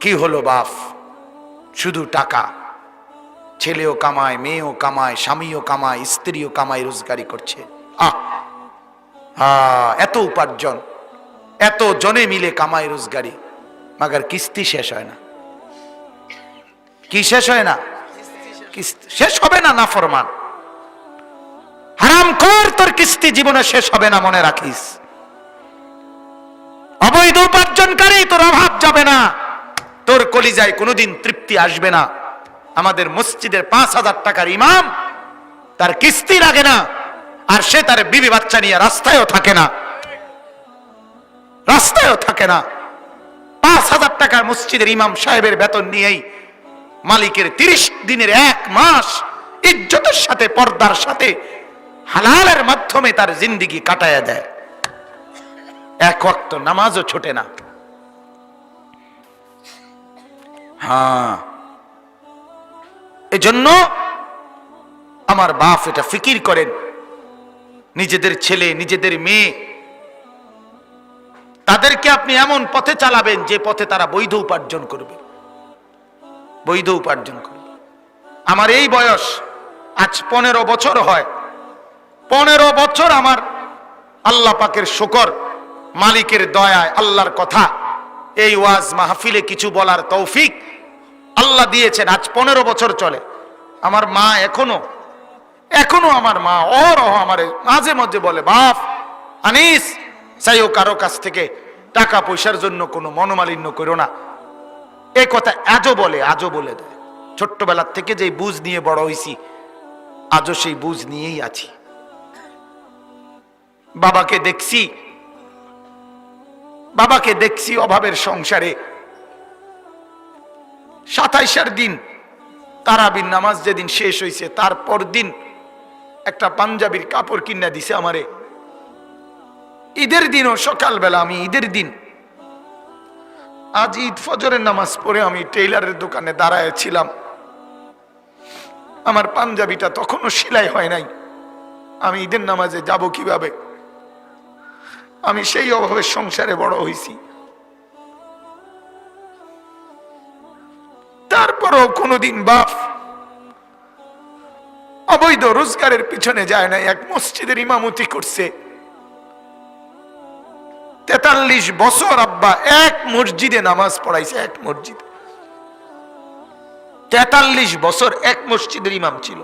কি হলো বাপ, শুধু টাকা, ছেলেও কামায়, মেয়েও কামায়, স্বামীও কামায়, স্ত্রীও কামায়, রোজগারি করছে। এত উপার্জন, এত জনে মিলে কামায় রোজগারি, মাগার কিস্তি শেষ হয় না। কি শেষ হয় না? শেষ হবে না। নাফরমান হারামখোর, তোর কিস্তি জীবনে শেষ হবে না, মনে রাখিস। অবৈধ উপার্জনকারী, তোর অভাব যাবে না, তোর কলিজায় কোনোদিন তৃপ্তি আসবে না। আমাদের মসজিদের 5,000 টাকার ইমাম, তার কিস্তি লাগে না, আর সে তার বিবি বাচ্চা নিয়ে রাস্তায়ও থাকে না, রাস্তায়ও থাকে না। 5,000 টাকার মসজিদের ইমাম সাহেবের বেতন নিয়েই মালিকের 30 দিনের 1 মাস ইজ্জতের সাথে, পর্দার সাথে, হালালের মাধ্যমে তার জিন্দেগি কাটায়া দেয়। এক ওয়াক্ত নামাজও ছোটে না। এজন্য আমার বাপ এটা ফিকির করেন, নিজেদের ছেলে, নিজেদের মেয়ে, তাদেরকে আপনি এমন পথে চালাবেন যে পথে তারা বৈধ উপার্জন করবে, বৈধ উপার্জন করবে। আমার এই বয়স আজ 15 বছর হয়। 15 বছর আমার আল্লাহ পাকের শুকর, মালিকের দয়ায়, আল্লাহর কথা, এই ওয়াজ মাহফিলে কিছু বলার তৌফিক আল্লাহ দিয়েছেন। আজ 15 বছর চলে। আমার মা এখনো আমার মা আমারে মাঝে মাঝে বলে, বাপ আনিস, চাইও কারো কাছ থেকে টাকা পয়সার জন্য কোনো মনোমালিন্য করো না। এই কথা আজও বলে দেয়। ছোট্টবেলার থেকে যে বুঝ নিয়ে বড় হয়েছি, আজও সেই বুঝ নিয়েই আছি। বাবাকে দেখছি অভাবের সংসারে। 27 দিন তারাবির নামাজ যেদিন শেষ হয়েছে, তারপর দিন একটা পাঞ্জাবির কাপড় কিনা দিছে আমারে। ঈদের দিনও সকালবেলা, আমি ঈদের দিন, আজ ঈদ ফজরের নামাজ পড়ে আমি টেইলারের দোকানে দাঁড়ায় ছিলাম। আমার পাঞ্জাবিটা তখনও সেলাই হয় নাই। আমি ঈদের নামাজে যাব কিভাবে? আমি সেই অভাবের সংসারে বড় হয়েছি। তারপরও কোনোদিন বাপ অবৈধ রোজগারের পিছনে যায় নাই। এক মসজিদের ইমামতি করছে 43 বছর। আব্বা এক মসজিদে নামাজ পড়াইছে, এক মসজিদ। 43 বছর এক মসজিদের ইমাম ছিল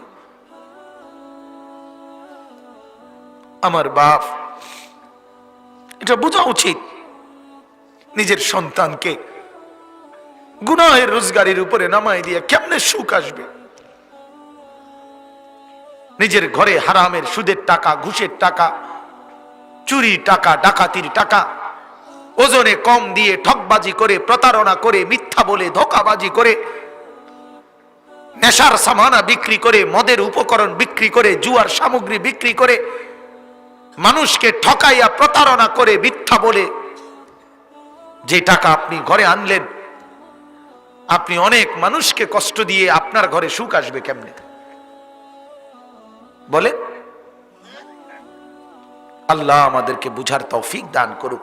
আমার বাপ। এটা বোঝা উচিত, নিজের সন্তানকে গুনাহের রোজগারের উপরে নামাই দিয়ে কেমনে সুখ আসবে? নিজের ঘরে হারামের, সুদের টাকা, ঘুষের টাকা, চুরির টাকা, ডাকাতির টাকা, ওজনে কম দিয়ে ঠকবাজি করে, প্রতারণা করে, মিথ্যা বলে, ধোঁকাবাজি করে, নেশার সামানা বিক্রি করে, মদের উপকরণ বিক্রি করে, জুয়ার সামগ্রী বিক্রি করে, মানুষকে ঠকাইয়া, প্রতারণা করে, মিথ্যা বলে যে টাকা আপনি ঘরে আনলেন, আপনি অনেক মানুষকে কষ্ট দিয়ে আপনার ঘরে সুখ আসবে কেমনে বলে? আল্লাহ আমাদেরকে বুঝার তৌফিক দান করুক।